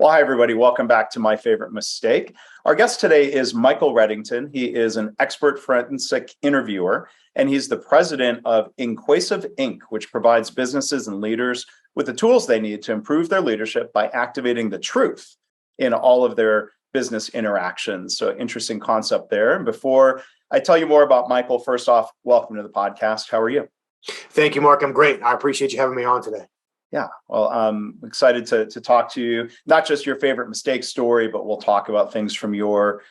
Well, hi, everybody. Welcome back to My Favorite Mistake. Our guest today is Michael Reddington. He is an expert forensic interviewer, and he's the president of InQuasive, Inc., which provides businesses and leaders with the tools they need to improve their leadership by activating the truth in all of their business interactions. So interesting concept there. And before I tell you more about Michael, first off, welcome to the podcast. How are you? Thank you, Mark. I'm great. I appreciate you having me on today. Yeah, well, I'm excited to talk to you, not just your favorite mistake story, but we'll talk about things from your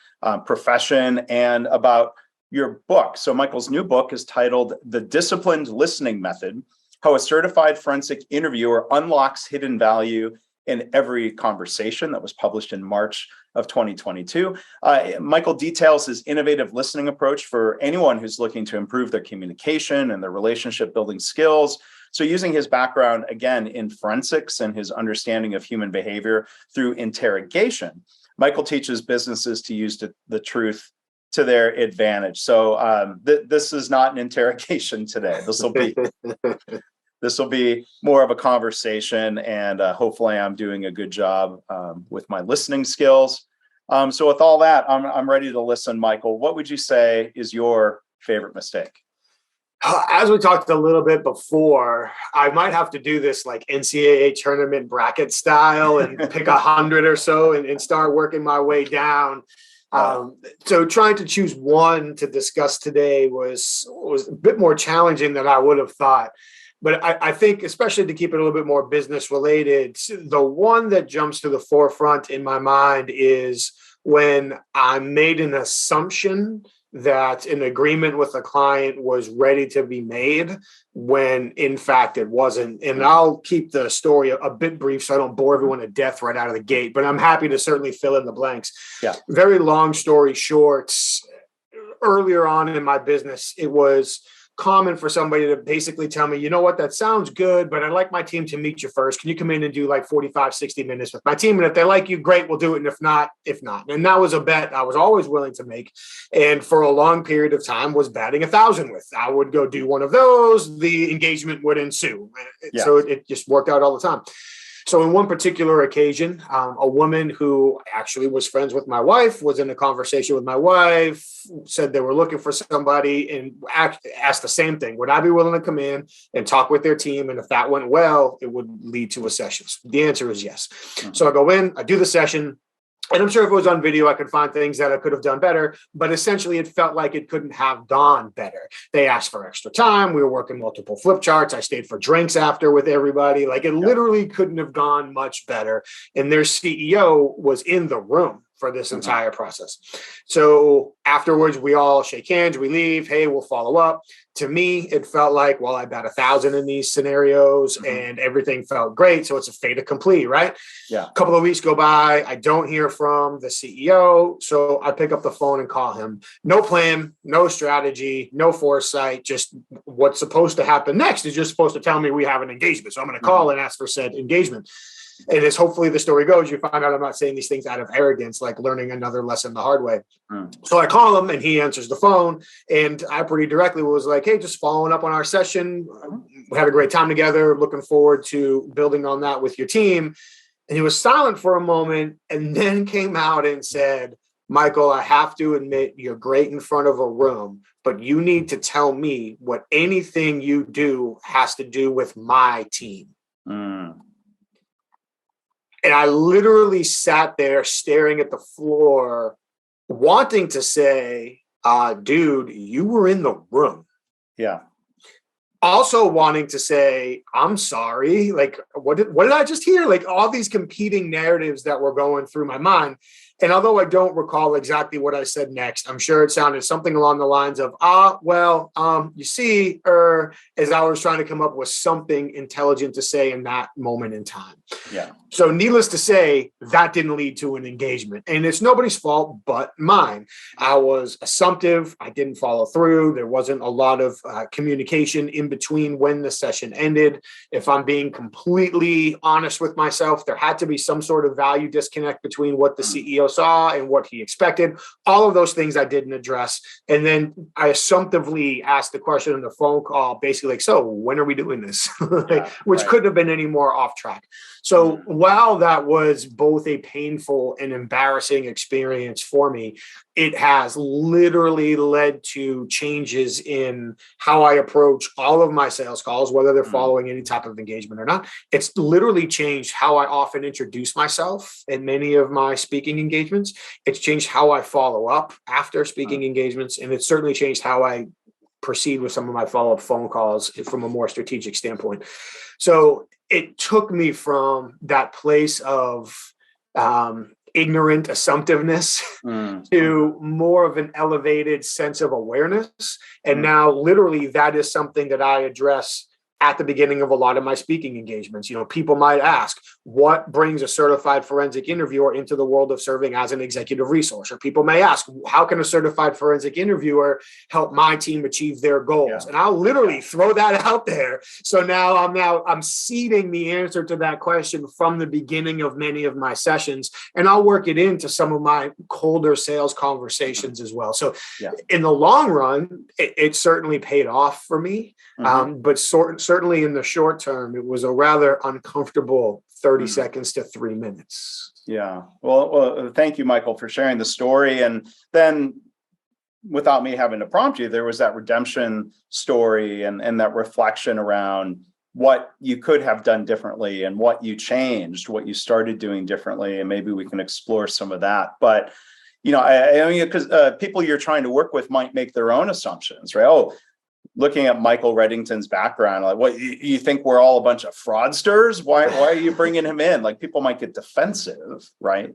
profession and about your book. So Michael's new book is titled The Disciplined Listening Method: How a Certified Forensic Interviewer Unlocks Hidden Value in Every Conversation. That was published in March of 2022. Michael details his innovative listening approach for anyone who's looking to improve their communication and their relationship building skills. So using his background, again, in forensics and his understanding of human behavior through interrogation, Michael teaches businesses to use the truth to their advantage. So this is not an interrogation today. This will be more of a conversation, and hopefully I'm doing a good job with my listening skills. So with all that, I'm ready to listen. Michael, what would you say is your favorite mistake? As we talked a little bit before, I might have to do this like NCAA tournament bracket style and pick 100 or so and start working my way down. So trying to choose one to discuss today was a bit more challenging than I would have thought. But I think, especially to keep it a little bit more business related, the one that jumps to the forefront in my mind is when I made an assumption that an agreement with a client was ready to be made when in fact it wasn't. And I'll keep the story a bit brief so I don't bore everyone to death right out of the gate, but I'm happy to certainly fill in the blanks. Yeah. Very long story short, earlier on in my business, it was common for somebody to basically tell me, you know what, that sounds good, but I'd like my team to meet you first. Can you come in and do like 45, 60 minutes with my team? And if they like you, great, we'll do it. And if not. And that was a bet I was always willing to make. And for a long period of time was batting 1,000 with. I would go do one of those. The engagement would ensue. Yeah. So it just worked out all the time. So in one particular occasion, a woman who actually was friends with my wife was in a conversation with my wife, said they were looking for somebody, and asked the same thing. Would I be willing to come in and talk with their team? And if that went well, it would lead to a session. The answer is yes. Mm-hmm. So I go in, I do the session. And I'm sure if it was on video, I could find things that I could have done better. But essentially, it felt like it couldn't have gone better. They asked for extra time. We were working multiple flip charts. I stayed for drinks after with everybody. Like it literally couldn't have gone much better. And their CEO was in the room for this entire process. So afterwards, we all shake hands, we leave. Hey, we'll follow up. To me, it felt like, well, I bet 1,000 in these scenarios and everything felt great. So it's a fait accompli, right? Yeah. A couple of weeks go by. I don't hear from the CEO. So I pick up the phone and call him. No plan, no strategy, no foresight. Just what's supposed to happen next is just supposed to tell me we have an engagement. So I'm going to call and ask for said engagement. And as hopefully the story goes, you find out I'm not saying these things out of arrogance, like learning another lesson the hard way. So I call him and he answers the phone. And I pretty directly was like, hey, just following up on our session. We had a great time together. Looking forward to building on that with your team. And he was silent for a moment and then came out and said, Michael, I have to admit you're great in front of a room, but you need to tell me what anything you do has to do with my team. And I literally sat there staring at the floor, wanting to say, dude, you were in the room. Yeah. Also wanting to say, I'm sorry. Like, what did I just hear? Like all these competing narratives that were going through my mind. And although I don't recall exactly what I said next, I'm sure it sounded something along the lines of, you see, as I was trying to come up with something intelligent to say in that moment in time. Yeah. So needless to say, that didn't lead to an engagement. And it's nobody's fault but mine. I was assumptive. I didn't follow through. There wasn't a lot of communication in between when the session ended. If I'm being completely honest with myself, there had to be some sort of value disconnect between what the CEO saw and what he expected. All of those things I didn't address. And then I assumptively asked the question in the phone call, basically like, so when are we doing this? Which couldn't have been any more off track. So while that was both a painful and embarrassing experience for me, it has literally led to changes in how I approach all of my sales calls, whether they're following any type of engagement or not. It's literally changed how I often introduce myself in many of my speaking engagements. It's changed how I follow up after speaking engagements. And it's certainly changed how I proceed with some of my follow-up phone calls from a more strategic standpoint. So it took me from that place of ignorant assumptiveness to more of an elevated sense of awareness. And now literally that is something that I address at the beginning of a lot of my speaking engagements. You know, people might ask, what brings a certified forensic interviewer into the world of serving as an executive resource? Or people may ask, how can a certified forensic interviewer help my team achieve their goals? And I'll literally throw that out there. So now I'm seeding the answer to that question from the beginning of many of my sessions, and I'll work it into some of my colder sales conversations as well. So in the long run, it certainly paid off for me. But certainly in the short term, it was a rather uncomfortable 30 seconds to 3 minutes. Yeah. Well, thank you, Michael, for sharing the story. And then without me having to prompt you, there was that redemption story and that reflection around what you could have done differently and what you changed, what you started doing differently. And maybe we can explore some of that. But, you know, I mean, because people you're trying to work with might make their own assumptions, right? Oh, looking at Michael Reddington's background, like, what, you think we're all a bunch of fraudsters? Why are you bringing him in? Like, people might get defensive, right?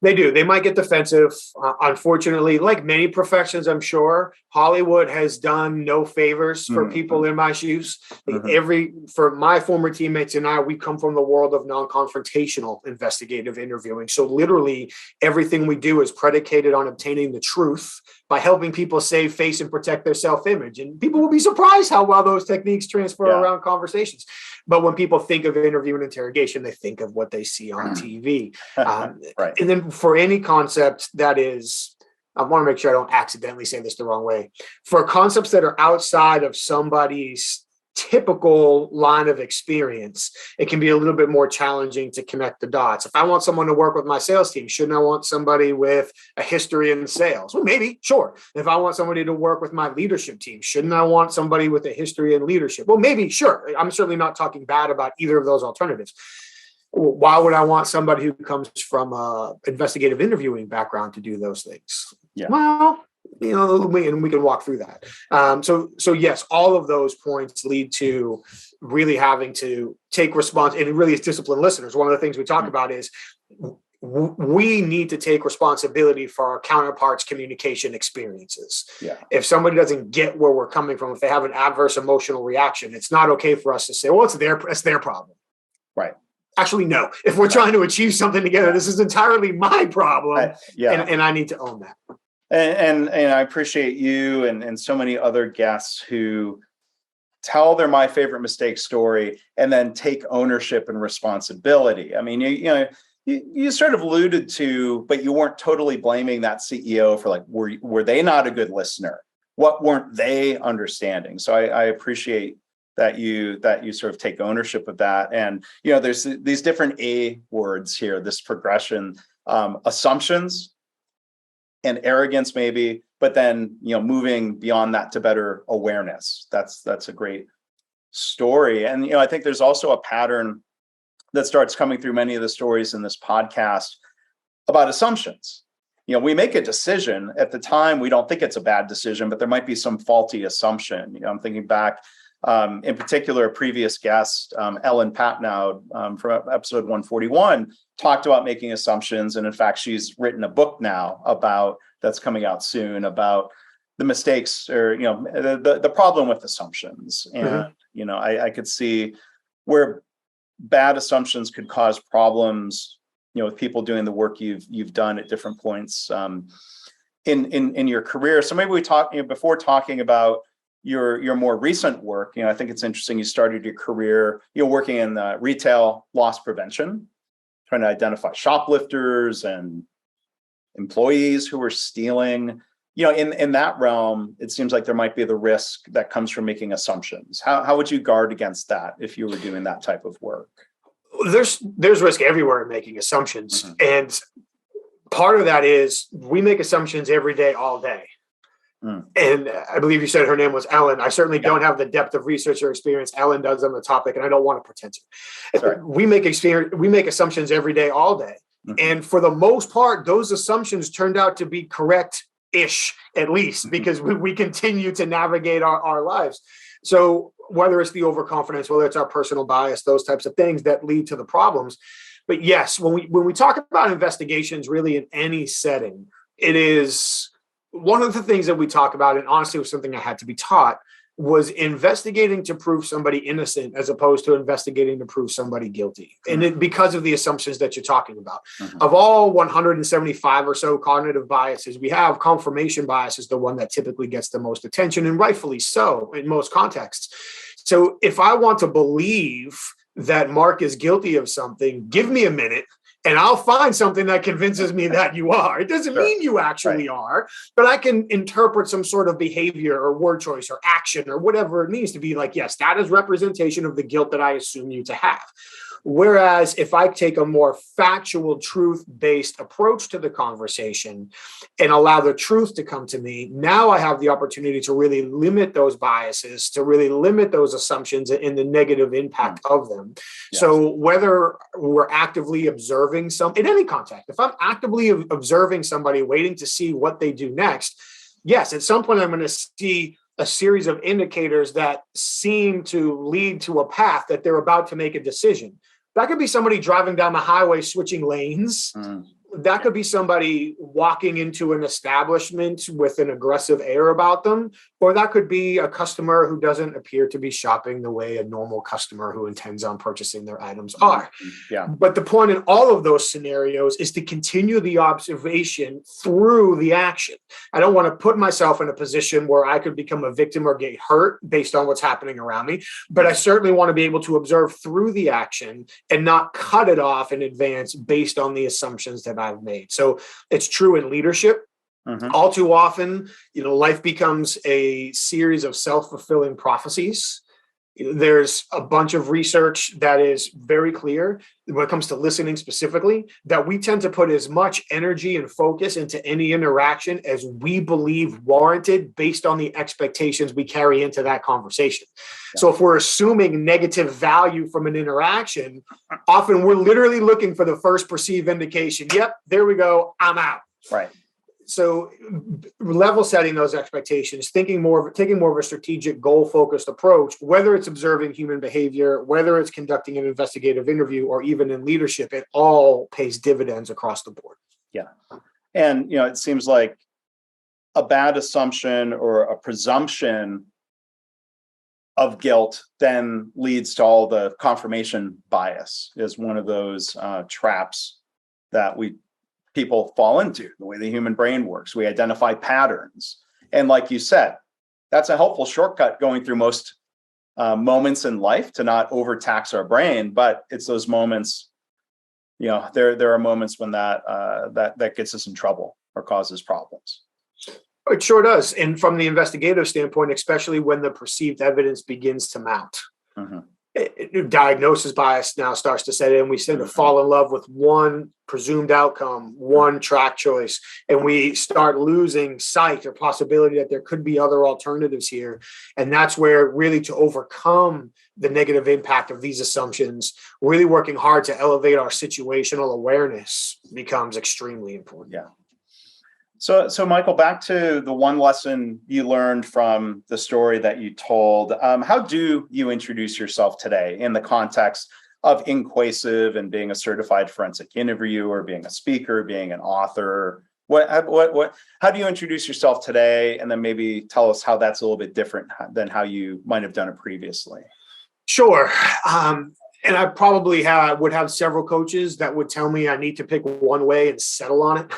They do. They might get defensive. Unfortunately, like many professions, I'm sure, Hollywood has done no favors for people in my shoes. For my former teammates and I, we come from the world of non-confrontational investigative interviewing. So literally everything we do is predicated on obtaining the truth by helping people save face and protect their self-image. And people will be surprised how well those techniques transfer around conversations. But when people think of interview and interrogation, they think of what they see on TV. Right. And then for any concept that is, I want to make sure I don't accidentally say this the wrong way, for concepts that are outside of somebody's typical line of experience, it can be a little bit more challenging to connect the dots. If I want someone to work with my sales team, shouldn't I want somebody with a history in sales? Well, maybe, sure. If I want somebody to work with my leadership team, shouldn't I want somebody with a history in leadership? Well, maybe, sure. I'm certainly not talking bad about either of those alternatives. Why would I want somebody who comes from a investigative interviewing background to do those things? Well, you know, we can walk through that. So yes, all of those points lead to really having to take response, and it really is disciplined listeners. One of the things we talk about is we need to take responsibility for our counterparts' communication experiences. If somebody doesn't get where we're coming from, if they have an adverse emotional reaction, it's not okay for us to say, well, it's their problem. Right. Actually, no. If we're trying to achieve something together, this is entirely my problem, and I need to own that. And I appreciate you and so many other guests who tell their my favorite mistake story and then take ownership and responsibility. I mean, you sort of alluded to, but you weren't totally blaming that CEO for, like, were they not a good listener? What weren't they understanding? So I appreciate that you sort of take ownership of that. And, you know, there's these different A words here, this progression, assumptions and arrogance maybe, but then, you know, moving beyond that to better awareness. That's a great story. And, you know, I think there's also a pattern that starts coming through many of the stories in this podcast about assumptions. You know, we make a decision at the time, we don't think it's a bad decision, but there might be some faulty assumption. You know, I'm thinking back, in particular, a previous guest, Ellen Patnow, from episode 141, talked about making assumptions. And in fact, she's written a book now that's coming out soon about the mistakes, or, you know, the problem with assumptions. And, you know, I could see where bad assumptions could cause problems, you know, with people doing the work you've done at different points in your career. So maybe we talk, you know, before talking about your more recent work, you know, I think it's interesting. You started your career, you know, working in retail loss prevention, trying to identify shoplifters and employees who are stealing? In that realm, it seems like there might be the risk that comes from making assumptions. How would you guard against that if you were doing that type of work? There's risk everywhere in making assumptions. Mm-hmm. And part of that is we make assumptions every day, all day. Mm. And I believe you said her name was Ellen. I certainly don't have the depth of research or experience Ellen does on the topic, and I don't want to pretend to. Sorry. We make assumptions every day, all day. Mm-hmm. And for the most part, those assumptions turned out to be correct-ish, at least, because we continue to navigate our lives. So whether it's the overconfidence, whether it's our personal bias, those types of things that lead to the problems. But yes, when we talk about investigations, really in any setting, it is one of the things that we talk about, and honestly was something I had to be taught, was investigating to prove somebody innocent as opposed to investigating to prove somebody guilty. Mm-hmm. And because of the assumptions that you're talking about. Mm-hmm. Of all 175 or so cognitive biases, we have confirmation bias is the one that typically gets the most attention, and rightfully so in most contexts. So if I want to believe that Mark is guilty of something, give me a minute and I'll find something that convinces me that you are. It doesn't mean you actually are, but I can interpret some sort of behavior or word choice or action or whatever it means to be like, yes, that is representation of the guilt that I assume you to have. Whereas if I take a more factual, truth-based approach to the conversation and allow the truth to come to me, now I have the opportunity to really limit those biases, to really limit those assumptions and the negative impact of them. Yes. So whether we're actively observing in any context, if I'm actively observing somebody waiting to see what they do next, yes, at some point I'm going to see a series of indicators that seem to lead to a path that they're about to make a decision. That could be somebody driving down the highway, switching lanes. That could be somebody walking into an establishment with an aggressive air about them, or that could be a customer who doesn't appear to be shopping the way a normal customer who intends on purchasing their items are. Yeah. But the point in all of those scenarios is to continue the observation through the action. I don't want to put myself in a position where I could become a victim or get hurt based on what's happening around me, but I certainly want to be able to observe through the action and not cut it off in advance based on the assumptions that I've made. So it's true in leadership. Mm-hmm. All too often, life becomes a series of self-fulfilling prophecies. There's a bunch of research that is very clear when it comes to listening specifically, that we tend to put as much energy and focus into any interaction as we believe warranted based on the expectations we carry into that conversation. Yeah. So if we're assuming negative value from an interaction, often we're literally looking for the first perceived indication. Yep, there we go, I'm out. Right. So level setting those expectations, taking more of a strategic goal-focused approach, whether it's observing human behavior, whether it's conducting an investigative interview, or even in leadership, it all pays dividends across the board. Yeah. And, it seems like a bad assumption or a presumption of guilt then leads to all the confirmation bias is one of those traps that people fall into, the way the human brain works. We identify patterns. And like you said, that's a helpful shortcut going through most moments in life to not overtax our brain. But it's those moments, there are moments when that gets us in trouble or causes problems. It sure does. And from the investigative standpoint, especially when the perceived evidence begins to mount. Mm-hmm. Diagnosis bias now starts to set in. We tend to fall in love with one presumed outcome, one track choice, and we start losing sight or possibility that there could be other alternatives here. And that's where really to overcome the negative impact of these assumptions, really working hard to elevate our situational awareness becomes extremely important. Yeah. So Michael, back to the one lesson you learned from the story that you told. How do you introduce yourself today in the context of InQuasive and being a certified forensic interviewer, being a speaker, being an author? How do you introduce yourself today? And then maybe tell us how that's a little bit different than how you might have done it previously. Sure. And I probably would have several coaches that would tell me I need to pick one way and settle on it.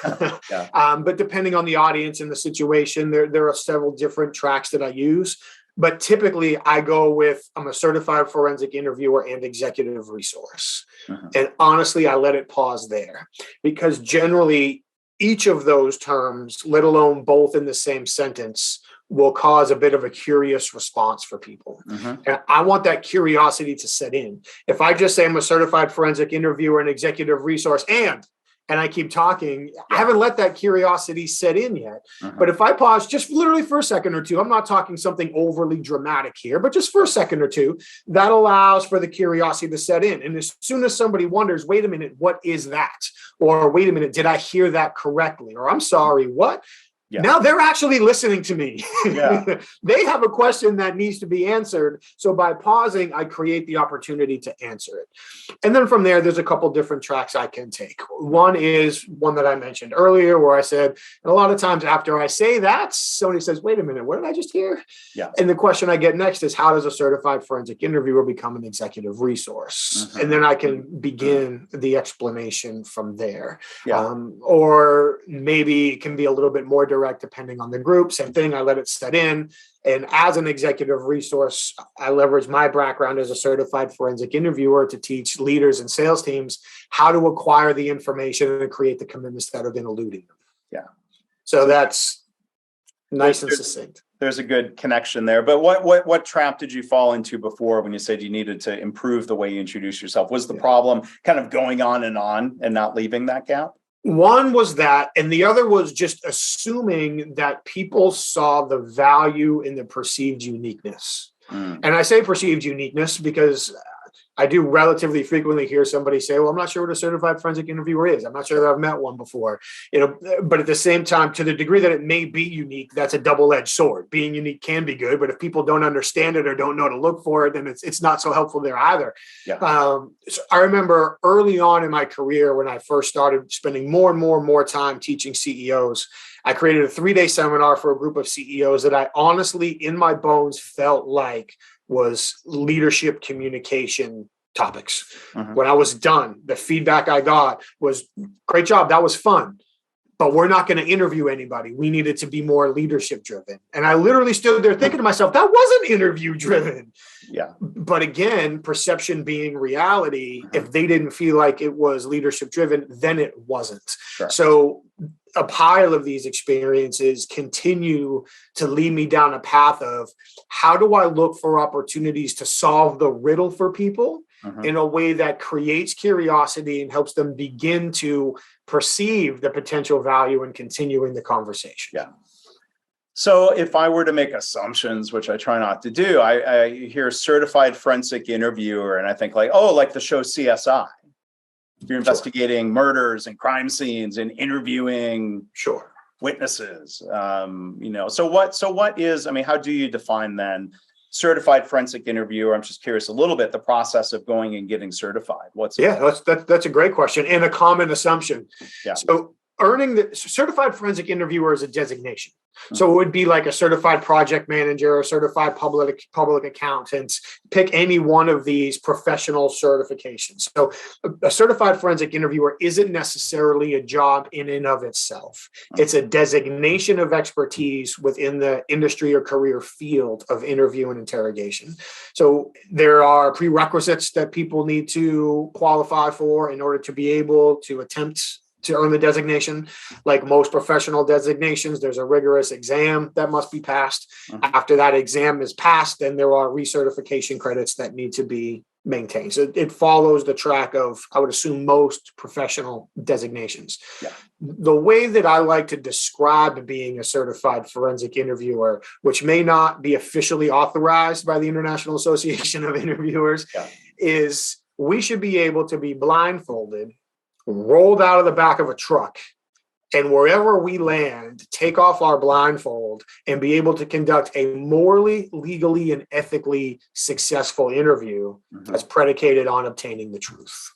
Yeah. But depending on the audience and the situation, there are several different tracks that I use. But typically I go with, I'm a certified forensic interviewer and executive resource. And honestly, I let it pause there because generally, each of those terms, let alone both in the same sentence, will cause a bit of a curious response for people. And I want that curiosity to set in. If I just say I'm a certified forensic interviewer and executive resource and I keep talking, I haven't let that curiosity set in yet. But if I pause just literally for a second or two, I'm not talking something overly dramatic here, but just for a second or two, that allows for the curiosity to set in. And as soon as somebody wonders, wait a minute, what is that? Or wait a minute, did I hear that correctly? Or I'm sorry, what? Now they're actually listening to me. They have a question that needs to be answered. So by pausing, I create the opportunity to answer it. And then from there, there's a couple different tracks I can take. One is one that I mentioned earlier, where I said, and a lot of times after I say that, somebody says, wait a minute, what did I just hear? And the question I get next is, how does a certified forensic interviewer become an executive resource? And then I can begin the explanation from there. Or maybe it can be a little bit more direct depending on the group. Same thing, I let it set in. And as an executive resource, I leverage my background as a certified forensic interviewer to teach leaders and sales teams how to acquire the information and create the commitments that have been eluding them. So that's nice and succinct. There's a good connection there. But what trap did you fall into before when you said you needed to improve the way you introduce yourself? Was the problem kind of going on and not leaving that gap? One was that, and the other was just assuming that people saw the value in the perceived uniqueness. And I say perceived uniqueness because I do relatively frequently hear somebody say, well, I'm not sure what a certified forensic interviewer is. I'm not sure that I've met one before, but at the same time, to the degree that it may be unique, that's a double-edged sword. Being unique can be good, but if people don't understand it or don't know to look for it, then it's not so helpful there either. So I remember early on in my career, when I first started spending more and more time teaching CEOs, I created a 3-day seminar for a group of CEOs that I honestly, in my bones, felt like was leadership communication topics. When I was done, the feedback I got was, great job, that was fun, but we're not going to interview anybody. We needed to be more leadership driven. And I literally stood there thinking to myself, that wasn't interview driven. But again, perception being reality, if they didn't feel like it was leadership driven, then it wasn't. So a pile of these experiences continue to lead me down a path of, how do I look for opportunities to solve the riddle for people in a way that creates curiosity and helps them begin to perceive the potential value in continuing the conversation. So if I were to make assumptions, which I try not to do, I hear certified forensic interviewer and I think like, oh, like the show CSI. You're investigating murders and crime scenes and interviewing witnesses. So what is, I mean, how do you define then certified forensic interviewer? I'm just curious a little bit, the process of going and getting certified. That's a great question and a common assumption. So earning the certified forensic interviewer is a designation. So it would be like a certified project manager, a certified public accountant, pick any one of these professional certifications. So a certified forensic interviewer isn't necessarily a job in and of itself. It's a designation of expertise within the industry or career field of interview and interrogation. So there are prerequisites that people need to qualify for in order to be able to attempt to earn the designation. Like most professional designations, there's a rigorous exam that must be passed. After that exam is passed, then there are recertification credits that need to be maintained. So it follows the track of, I would assume, most professional designations. The way that I like to describe being a certified forensic interviewer, which may not be officially authorized by the International Association of Interviewers, is we should be able to be blindfolded, rolled out of the back of a truck, and wherever we land, take off our blindfold and be able to conduct a morally, legally, and ethically successful interview that's predicated on obtaining the truth.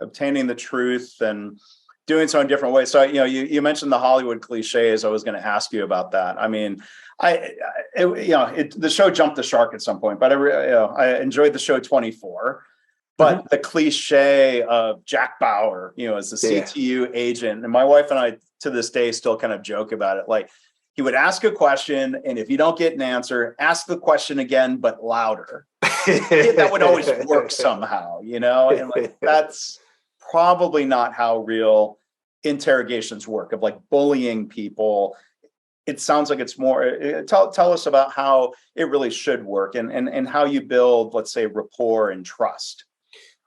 Obtaining the truth and doing so in different ways. So, you mentioned the Hollywood cliches. I was going to ask you about that. I mean, the show jumped the shark at some point, but I enjoyed the show 24. But the cliche of Jack Bauer, as the CTU agent, and my wife and I to this day still kind of joke about it. Like, he would ask a question, and if you don't get an answer, ask the question again, but louder. That would always work somehow, and like, that's probably not how real interrogations work, of like bullying people. It sounds like it's more, tell us about how it really should work, and how you build, let's say, rapport and trust.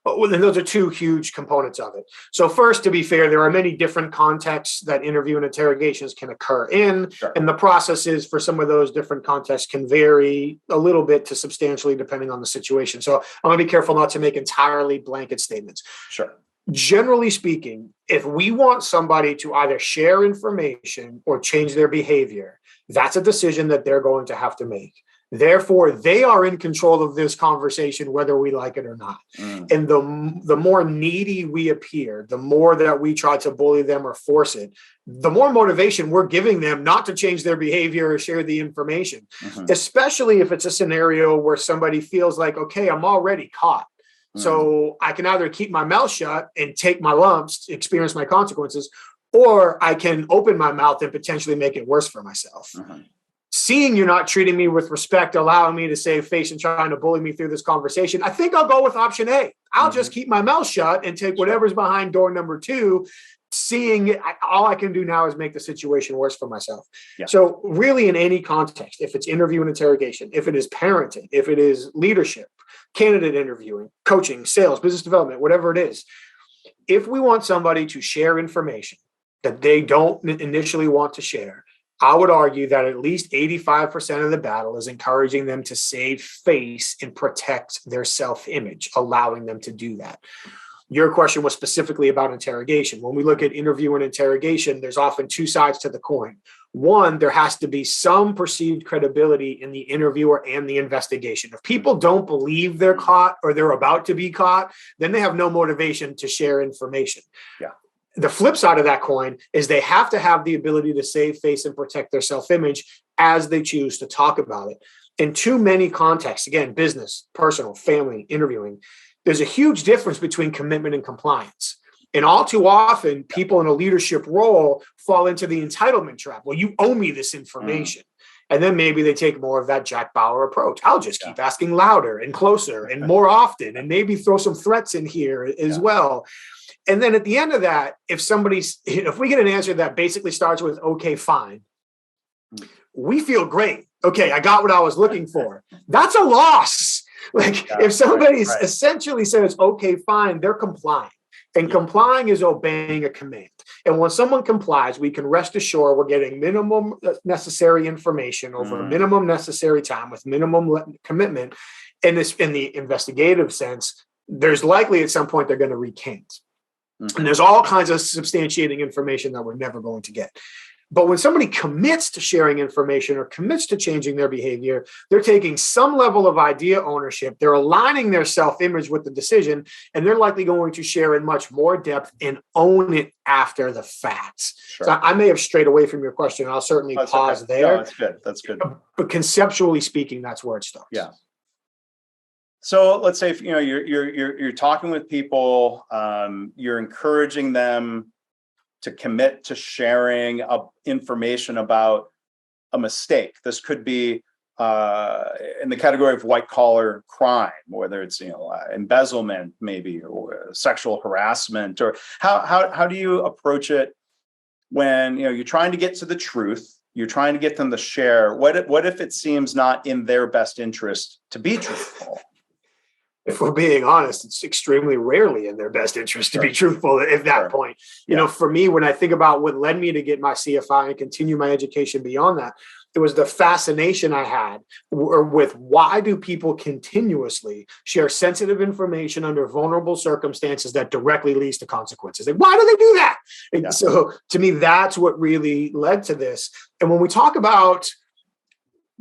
Well, then those are two huge components of it. So first, to be fair, there are many different contexts that interview and interrogations can occur in. Sure. And the processes for some of those different contexts can vary a little bit to substantially depending on the situation. So I'm going to be careful not to make entirely blanket statements. Sure. Generally speaking, if we want somebody to either share information or change their behavior, that's a decision that they're going to have to make. Therefore, they are in control of this conversation, whether we like it or not. And the more needy we appear, the more that we try to bully them or force it, the more motivation we're giving them not to change their behavior or share the information, especially if it's a scenario where somebody feels like, okay, I'm already caught. So I can either keep my mouth shut and take my lumps, experience my consequences, or I can open my mouth and potentially make it worse for myself. Seeing you're not treating me with respect, allowing me to save face and trying to bully me through this conversation, I think I'll go with option A. I'll just keep my mouth shut and take whatever's behind door number 2. Seeing all I can do now is make the situation worse for myself. So really, in any context, if it's interview and interrogation, if it is parenting, if it is leadership, candidate interviewing, coaching, sales, business development, whatever it is, if we want somebody to share information that they don't initially want to share, I would argue that at least 85% of the battle is encouraging them to save face and protect their self-image, allowing them to do that. Your question was specifically about interrogation. When we look at interview and interrogation, there's often two sides to the coin. One, there has to be some perceived credibility in the interviewer and the investigation. If people don't believe they're caught or they're about to be caught, then they have no motivation to share information. The flip side of that coin is they have to have the ability to save face and protect their self-image as they choose to talk about it. In too many contexts, again, business, personal, family, interviewing, there's a huge difference between commitment and compliance. And all too often, people in a leadership role fall into the entitlement trap. Well, you owe me this information. And then maybe they take more of that Jack Bauer approach. I'll just keep asking louder and closer and more often, and maybe throw some threats in here as well. And then at the end of that, if we get an answer that basically starts with, okay, fine, we feel great. Okay, I got what I was looking for. That's a loss. If somebody essentially says, okay, fine, they're complying. And complying is obeying a command. And when someone complies, we can rest assured we're getting minimum necessary information over minimum necessary time with minimum commitment. And this, in the investigative sense, there's likely at some point they're going to recant. And there's all kinds of substantiating information that we're never going to get. But when somebody commits to sharing information or commits to changing their behavior, they're taking some level of idea ownership. They're aligning their self-image with the decision, and they're likely going to share in much more depth and own it after the fact. So I may have strayed away from your question. I'll certainly pause there. No, that's good. That's good. But conceptually speaking, that's where it starts. Yeah. So let's say if you're talking with people, you're encouraging them to commit to sharing information about a mistake. This could be in the category of white collar crime, whether it's embezzlement, maybe, or sexual harassment, or how do you approach it when you're trying to get to the truth? You're trying to get them to share. What if it seems not in their best interest to be truthful? If we're being honest, it's extremely rarely in their best interest to be truthful at that point. For me, when I think about what led me to get my CFI and continue my education beyond that, it was the fascination I had with why do people continuously share sensitive information under vulnerable circumstances that directly leads to consequences? Like, why do they do that? And so to me, that's what really led to this. And when we talk about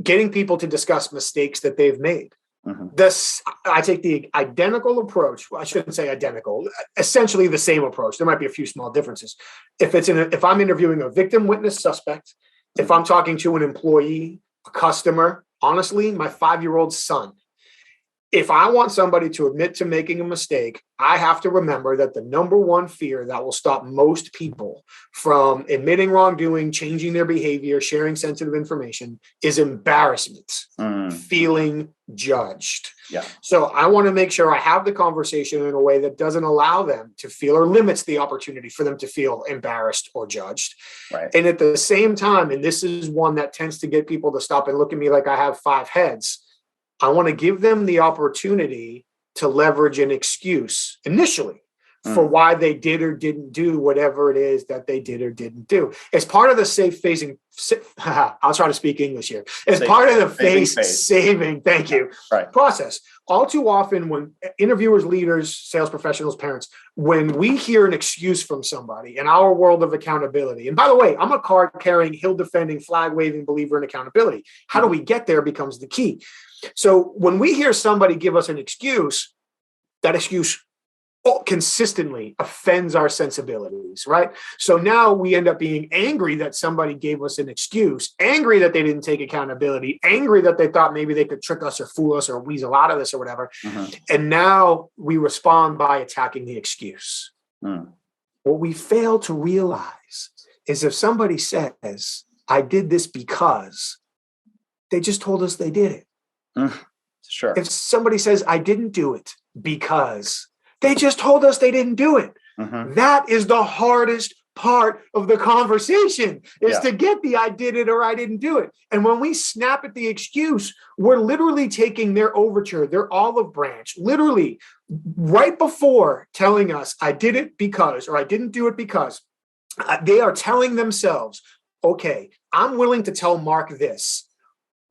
getting people to discuss mistakes that they've made, I take the identical approach. Well, I shouldn't say identical, essentially the same approach. There might be a few small differences. If I'm interviewing a victim, witness, suspect, if I'm talking to an employee, a customer, honestly, my 5-year-old son, If I want somebody to admit to making a mistake, I have to remember that the number one fear that will stop most people from admitting wrongdoing, changing their behavior, sharing sensitive information is embarrassment, feeling judged. Yeah. So I want to make sure I have the conversation in a way that doesn't allow them to feel or limits the opportunity for them to feel embarrassed or judged. Right. And at the same time, and this is one that tends to get people to stop and look at me like I have 5 heads, I want to give them the opportunity to leverage an excuse initially for why they did or didn't do whatever it is that they did or didn't do. As part of the I'll try to speak English here. As part of the face-saving, thank you, process. All too often when interviewers, leaders, sales professionals, parents, when we hear an excuse from somebody in our world of accountability, and by the way, I'm a card-carrying, hill-defending, flag-waving believer in accountability. How do we get there becomes the key. So when we hear somebody give us an excuse, that excuse consistently offends our sensibilities, right? So now we end up being angry that somebody gave us an excuse, angry that they didn't take accountability, angry that they thought maybe they could trick us or fool us or weasel out of this or whatever. And now we respond by attacking the excuse. What we fail to realize is if somebody says, I did this because, they just told us they did it. Sure. If somebody says, I didn't do it because, they just told us they didn't do it. That is the hardest part of the conversation, is to get the I did it or I didn't do it. And when we snap at the excuse, we're literally taking their overture, their olive branch, literally right before telling us I did it because, or I didn't do it because, they are telling themselves, okay, I'm willing to tell Mark this,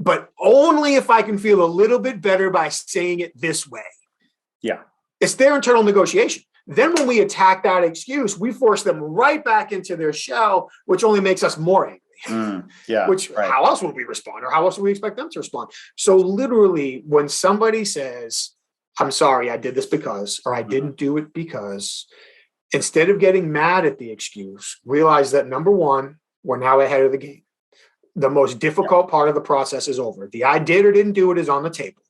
but only if I can feel a little bit better by saying it this way. Yeah. It's their internal negotiation. Then when we attack that excuse, we force them right back into their shell, which only makes us more angry. How else would we respond? Or how else would we expect them to respond? So literally, when somebody says, I'm sorry, I did this because, or I didn't do it because, instead of getting mad at the excuse, realize that number one, we're now ahead of the game. The most difficult part of the process is over. The I did or didn't do it is on the table.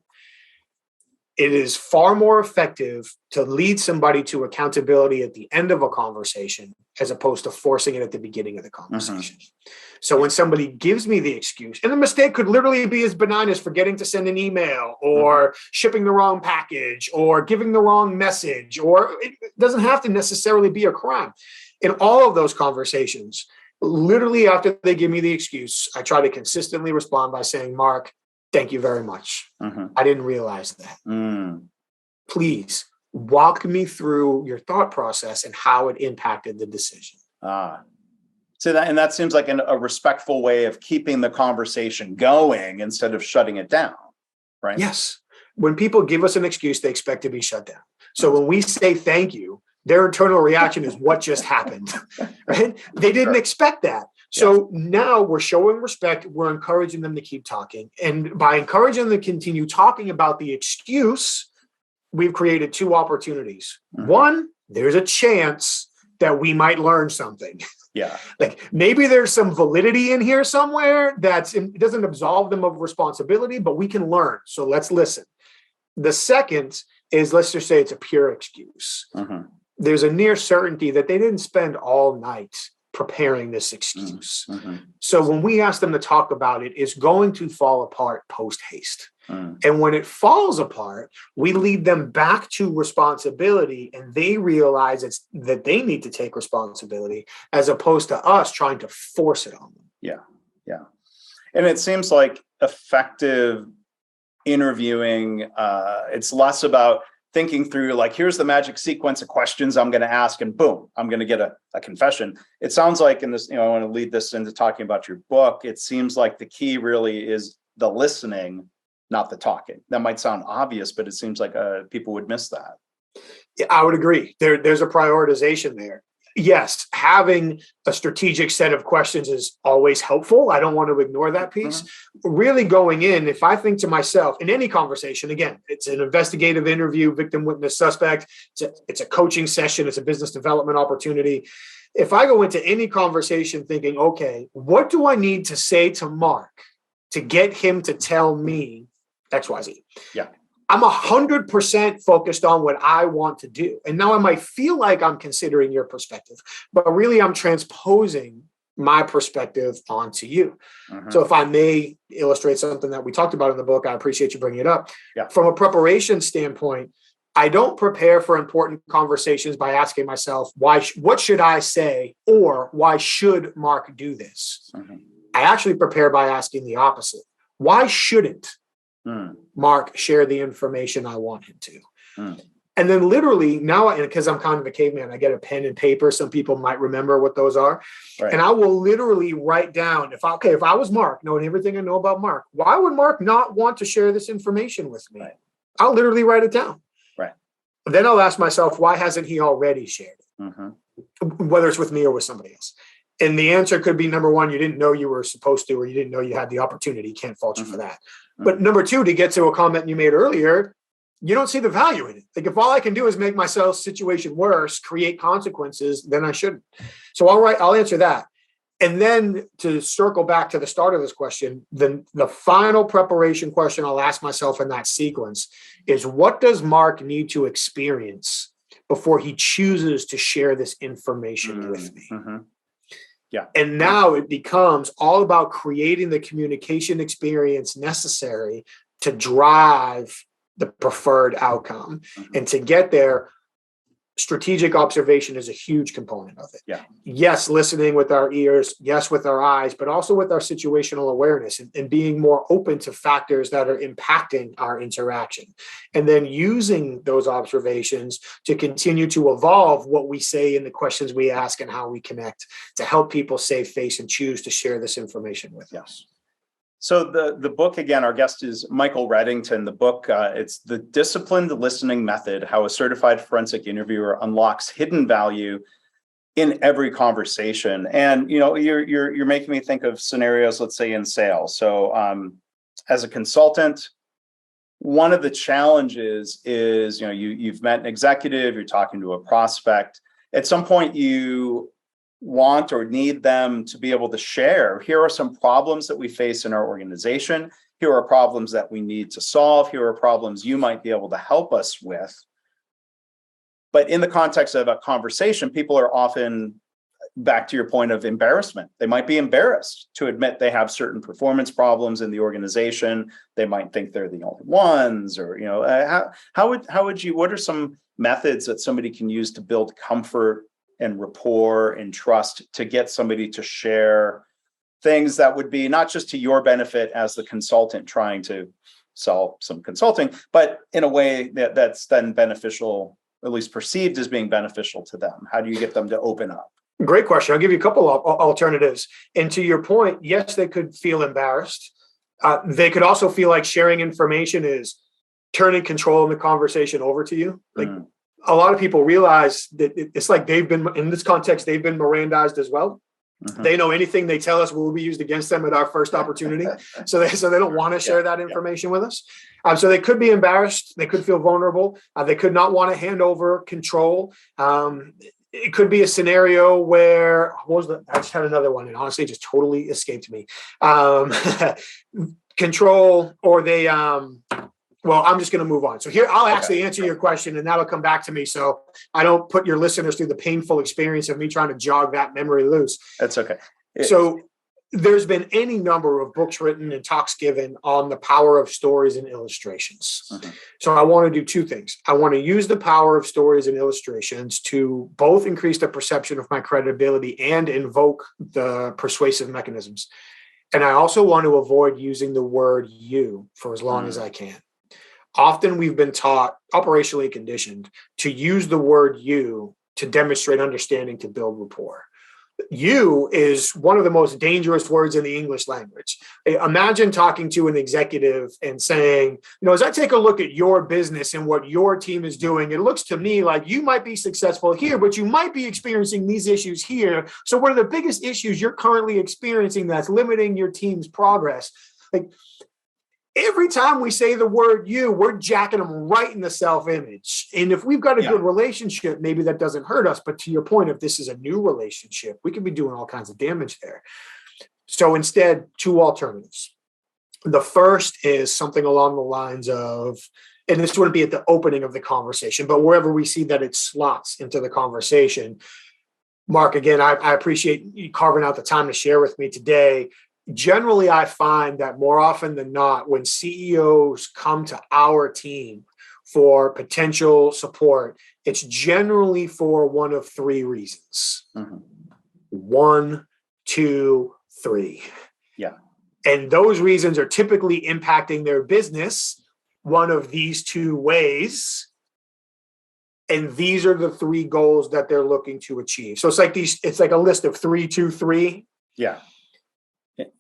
It is far more effective to lead somebody to accountability at the end of a conversation as opposed to forcing it at the beginning of the conversation. So when somebody gives me the excuse, and the mistake could literally be as benign as forgetting to send an email or shipping the wrong package or giving the wrong message, or it doesn't have to necessarily be a crime. In all of those conversations, literally after they give me the excuse, I try to consistently respond by saying, Mark, thank you very much. I didn't realize that. Please walk me through your thought process and how it impacted the decision. So that seems like a respectful way of keeping the conversation going instead of shutting it down, right? Yes. When people give us an excuse, they expect to be shut down. So when we say thank you, their internal reaction is what just happened, right? They didn't expect that. So now we're showing respect. We're encouraging them to keep talking. And by encouraging them to continue talking about the excuse, we've created 2 opportunities. One, there's a chance that we might learn something. Like maybe there's some validity in here somewhere it doesn't absolve them of responsibility, but we can learn. So let's listen. The second is, let's just say it's a pure excuse. There's a near certainty that they didn't spend all night preparing this excuse. So when we ask them to talk about it, it's going to fall apart post haste. And when it falls apart, we lead them back to responsibility, and they realize that they need to take responsibility as opposed to us trying to force it on them. And it seems like effective interviewing, it's less about thinking through, like, here's the magic sequence of questions I'm going to ask, and boom, I'm going to get a confession. It sounds like in this, I want to lead this into talking about your book. It seems like the key really is the listening, not the talking. That might sound obvious, but it seems like people would miss that. Yeah, I would agree. There's a prioritization there. Yes, having a strategic set of questions is always helpful. I don't want to ignore that piece. Really going in, if I think to myself, in any conversation, again, it's an investigative interview, victim, witness, suspect, it's a coaching session, it's a business development opportunity. If I go into any conversation thinking, okay, what do I need to say to Mark to get him to tell me XYZ? I'm 100% focused on what I want to do. And now I might feel like I'm considering your perspective, but really I'm transposing my perspective onto you. So if I may illustrate something that we talked about in the book, I appreciate you bringing it up. Yeah. From a preparation standpoint, I don't prepare for important conversations by asking myself, what should I say? Or why should Mark do this? I actually prepare by asking the opposite. Why shouldn't Mark share the information I want him to? And then literally now, and because I'm kind of a caveman, I get a pen and paper. Some people might remember what those are. Right. And I will literally write down, if I was Mark, knowing everything I know about Mark, why would Mark not want to share this information with me? Right. I'll literally write it down. Right. Then I'll ask myself, why hasn't he already shared it? Whether it's with me or with somebody else. And the answer could be, number one, you didn't know you were supposed to, or you didn't know you had the opportunity. Can't fault you for that. But number two, to get to a comment you made earlier, you don't see the value in it. Like, if all I can do is make myself situation worse, create consequences, then I shouldn't. So I'll answer that. And then to circle back to the start of this question, the final preparation question I'll ask myself in that sequence is, what does Mark need to experience before he chooses to share this information with me? Yeah. And now it becomes all about creating the communication experience necessary to drive the preferred outcome. And to get there, strategic observation is a huge component of it. Yeah. Yes, listening with our ears, yes, with our eyes, but also with our situational awareness and being more open to factors that are impacting our interaction. And then using those observations to continue to evolve what we say in the questions we ask and how we connect to help people save face and choose to share this information with us. So the book, again, our guest is Michael Reddington. The book, it's The Disciplined Listening Method, How a Certified Forensic Interviewer Unlocks Hidden Value in Every Conversation. And, you know, you're making me think of scenarios, let's say in sales. So as a consultant, one of the challenges is, you know, you've met an executive, you're talking to a prospect. At some point, you want or need them to be able to share, here are some problems that we face in our organization. Here are problems that we need to solve. Here are problems you might be able to help us with. But in the context of a conversation, people are often, back to your point of embarrassment, they might be embarrassed to admit they have certain performance problems in the organization. They might think they're the only ones, or, you know, how would you, what are some methods that somebody can use to build comfort and rapport and trust to get somebody to share things that would be not just to your benefit as the consultant trying to sell some consulting, but in a way that's then beneficial, at least perceived as being beneficial to them? How do you get them to open up? Great question. I'll give you a couple of alternatives. And to your point, yes, they could feel embarrassed. They could also feel like sharing information is turning control in the conversation over to you. Like, a lot of people realize that it's like they've been, in this context, they've been Mirandized as well. They know anything they tell us will be used against them at our first opportunity. So they don't want to share that information with us. So they could be embarrassed. They could feel vulnerable. They could not want to hand over control. It could be a scenario where, I just had another one, and honestly, it just totally escaped me. Control, or they, well, I'm just going to move on. So here, I'll actually answer your question, and that'll come back to me. So I don't put your listeners through the painful experience of me trying to jog that memory loose. That's okay. So there's been any number of books written and talks given on the power of stories and illustrations. So I want to do two things. I want to use the power of stories and illustrations to both increase the perception of my credibility and invoke the persuasive mechanisms. And I also want to avoid using the word you for as long as I can. Often we've been taught, operationally conditioned, to use the word you to demonstrate understanding, to build rapport. You is one of the most dangerous words in the English language. Imagine talking to an executive and saying, you know, as I take a look at your business and what your team is doing, it looks to me like you might be successful here, but you might be experiencing these issues here. So what are the biggest issues you're currently experiencing that's limiting your team's progress? Like, every time we say the word you, we're jacking them right in the self-image. And if we've got a good relationship, maybe that doesn't hurt us. But to your point, if this is a new relationship, we could be doing all kinds of damage there. So instead, two alternatives. The first is something along the lines of, and this wouldn't be at the opening of the conversation, but wherever we see that it slots into the conversation. Mark, again, I appreciate you carving out the time to share with me today. Generally, I find that more often than not, when CEOs come to our team for potential support, it's generally for one of three reasons. Mm-hmm. 1, 2, 3. Yeah. And those reasons are typically impacting their business one of these two ways. And these are the three goals that they're looking to achieve. So it's like a list of 3, 2, 3. Yeah.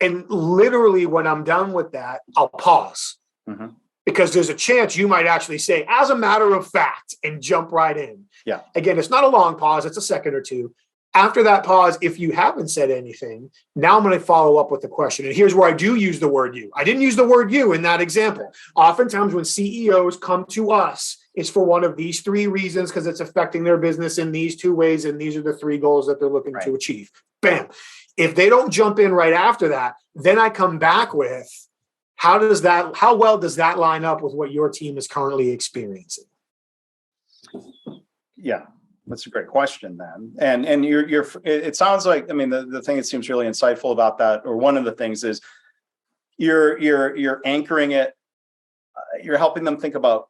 And literally when I'm done with that, I'll pause. Mm-hmm. Because there's a chance you might actually say, as a matter of fact, and jump right in. Yeah. Again, it's not a long pause. It's a second or two. After that pause, if you haven't said anything, now I'm going to follow up with the question. And here's where I do use the word you. I didn't use the word you in that example. Oftentimes when CEOs come to us, it's for one of these three reasons because it's affecting their business in these two ways. And these are the three goals that they're looking to achieve. Bam. If they don't jump in right after that, then I come back with, how well does that line up with what your team is currently experiencing? Yeah, that's a great question then. And it sounds like, I mean, the thing that seems really insightful about that, or one of the things is you're anchoring it, you're helping them think about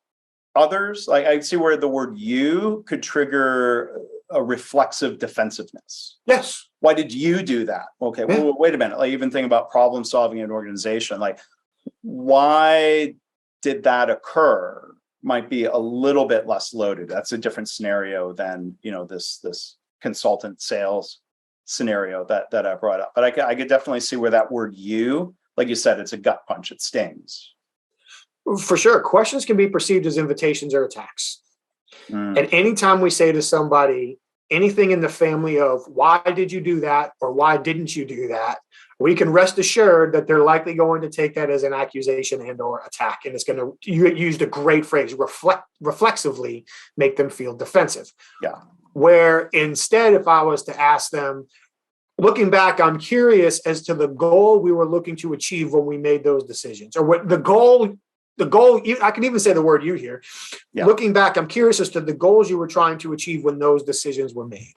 others. Like I see where the word you could trigger a reflexive defensiveness. Yes. Why did you do that? Okay, well, wait a minute. Like even think about problem solving in an organization. Like, why did that occur? Might be a little bit less loaded. That's a different scenario than, this consultant sales scenario that I brought up. But I could definitely see where that word you, like you said, it's a gut punch. It stings. For sure. Questions can be perceived as invitations or attacks. And anytime we say to somebody anything in the family of why did you do that or why didn't you do that, we can rest assured that they're likely going to take that as an accusation and or attack. And it's going to, you used a great phrase, reflexively make them feel defensive. Yeah. Where instead, if I was to ask them, looking back, I'm curious as to the goal we were looking to achieve when we made those decisions, or what the goal, I can even say the word you here. Yeah. Looking back, I'm curious as to the goals you were trying to achieve when those decisions were made.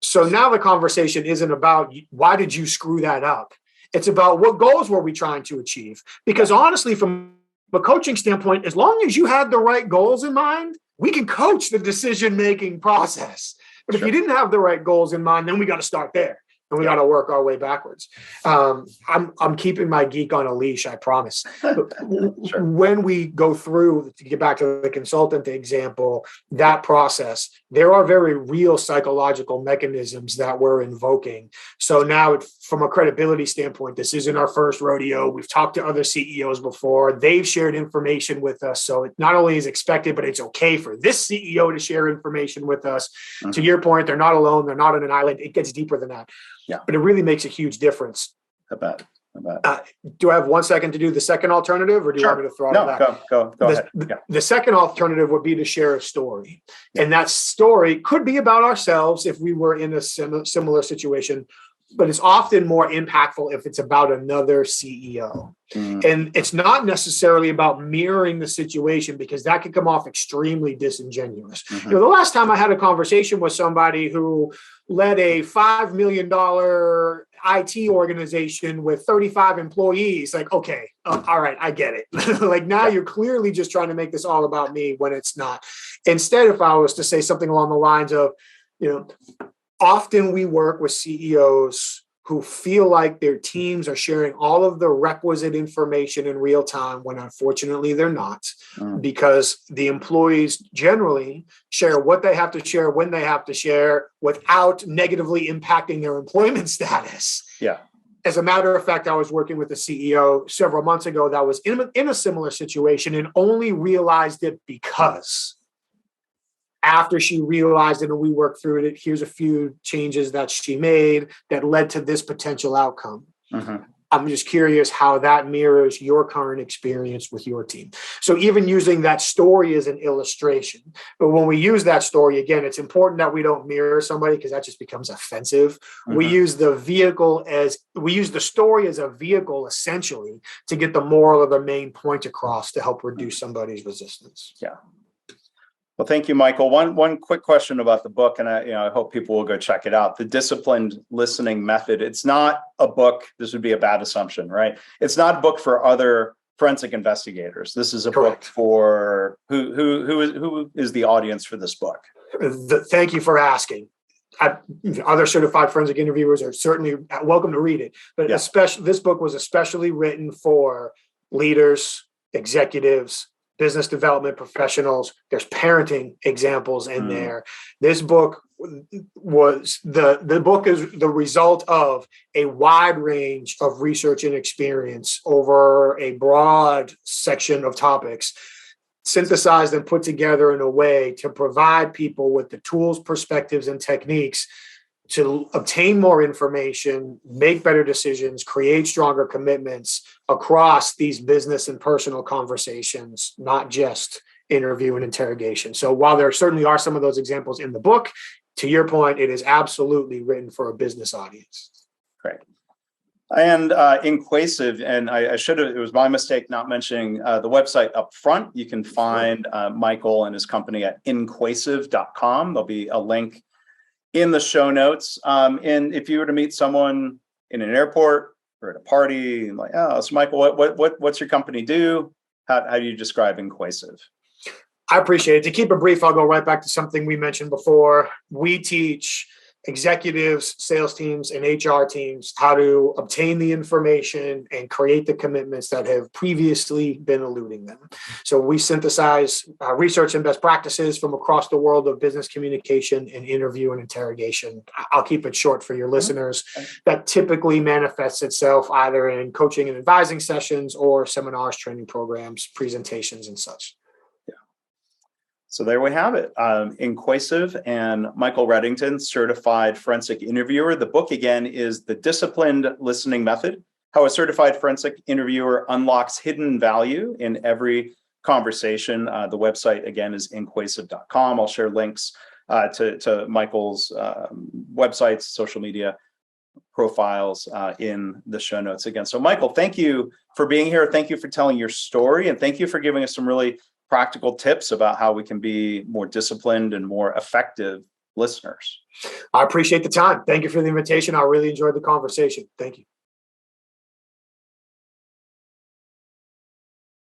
So now the conversation isn't about why did you screw that up? It's about what goals were we trying to achieve? Because honestly, from a coaching standpoint, as long as you had the right goals in mind, we can coach the decision-making process. But if you didn't have the right goals in mind, then we got to start there. And we got to work our way backwards. I'm keeping my geek on a leash, I promise. Sure. When we go through, to get back to the consultant example, that process, there are very real psychological mechanisms that we're invoking. So now, from a credibility standpoint, this isn't our first rodeo. We've talked to other CEOs before. They've shared information with us. So it not only is expected, but it's okay for this CEO to share information with us. Mm-hmm. To your point, they're not alone. They're not on an island. It gets deeper than that. Yeah, but it really makes a huge difference. I bet. Do I have 1 second to do the second alternative, or do you want me to throw it back? Go ahead. Yeah. The second alternative would be to share a story. Yeah. And that story could be about ourselves if we were in a similar situation, but it's often more impactful if it's about another CEO. Mm. And it's not necessarily about mirroring the situation, because that can come off extremely disingenuous. Mm-hmm. The last time I had a conversation with somebody who led a $5 million IT organization with 35 employees, like, okay, all right, I get it. Like now you're clearly just trying to make this all about me when it's not. Instead, if I was to say something along the lines of, often we work with CEOs who feel like their teams are sharing all of the requisite information in real time when unfortunately they're not, because the employees generally share what they have to share when they have to share without negatively impacting their employment status. Yeah. As a matter of fact, I was working with a CEO several months ago that was in a similar situation and only realized it because after she realized it and we worked through it, here's a few changes that she made that led to this potential outcome. Mm-hmm. I'm just curious how that mirrors your current experience with your team. So even using that story as an illustration, but when we use that story, again, it's important that we don't mirror somebody because that just becomes offensive. We use the story as a vehicle essentially to get the moral or the main point across to help reduce somebody's resistance. Yeah. Well, thank you, Michael. One quick question about the book, and I hope people will go check it out. The Disciplined Listening Method. It's not a book. This would be a bad assumption, right? It's not a book for other forensic investigators. This is a book for who is the audience for this book? Thank you for asking. Other certified forensic interviewers are certainly welcome to read it, but especially this book was especially written for leaders, executives, business development professionals. There's parenting examples in there. This book was the book is the result of a wide range of research and experience over a broad section of topics, synthesized and put together in a way to provide people with the tools, perspectives, and techniques to obtain more information, make better decisions, create stronger commitments across these business and personal conversations, not just interview and interrogation. So while there certainly are some of those examples in the book, to your point, it is absolutely written for a business audience. Great. And InQuasive, and it was my mistake not mentioning the website up front. You can find Michael and his company at InQuasive.com. There'll be a link in the show notes. And if you were to meet someone in an airport or at a party, like, oh, it's Michael, what's your company do? How do you describe InQuasive? I appreciate it. To keep it brief, I'll go right back to something we mentioned before. We teach executives, sales teams, and HR teams how to obtain the information and create the commitments that have previously been eluding them. So we synthesize research and best practices from across the world of business communication and interview and interrogation. I'll keep it short for your listeners. That typically manifests itself either in coaching and advising sessions or seminars, training programs, presentations, and such. So there we have it. InQuasive and Michael Reddington, certified forensic interviewer. The book, again, is The Disciplined Listening Method, How a Certified Forensic Interviewer Unlocks Hidden Value in Every Conversation. The website, again, is inquasive.com. I'll share links to Michael's websites, social media profiles in the show notes again. So, Michael, thank you for being here. Thank you for telling your story. And thank you for giving us some really practical tips about how we can be more disciplined and more effective listeners. I appreciate the time. Thank you for the invitation. I really enjoyed the conversation. Thank you.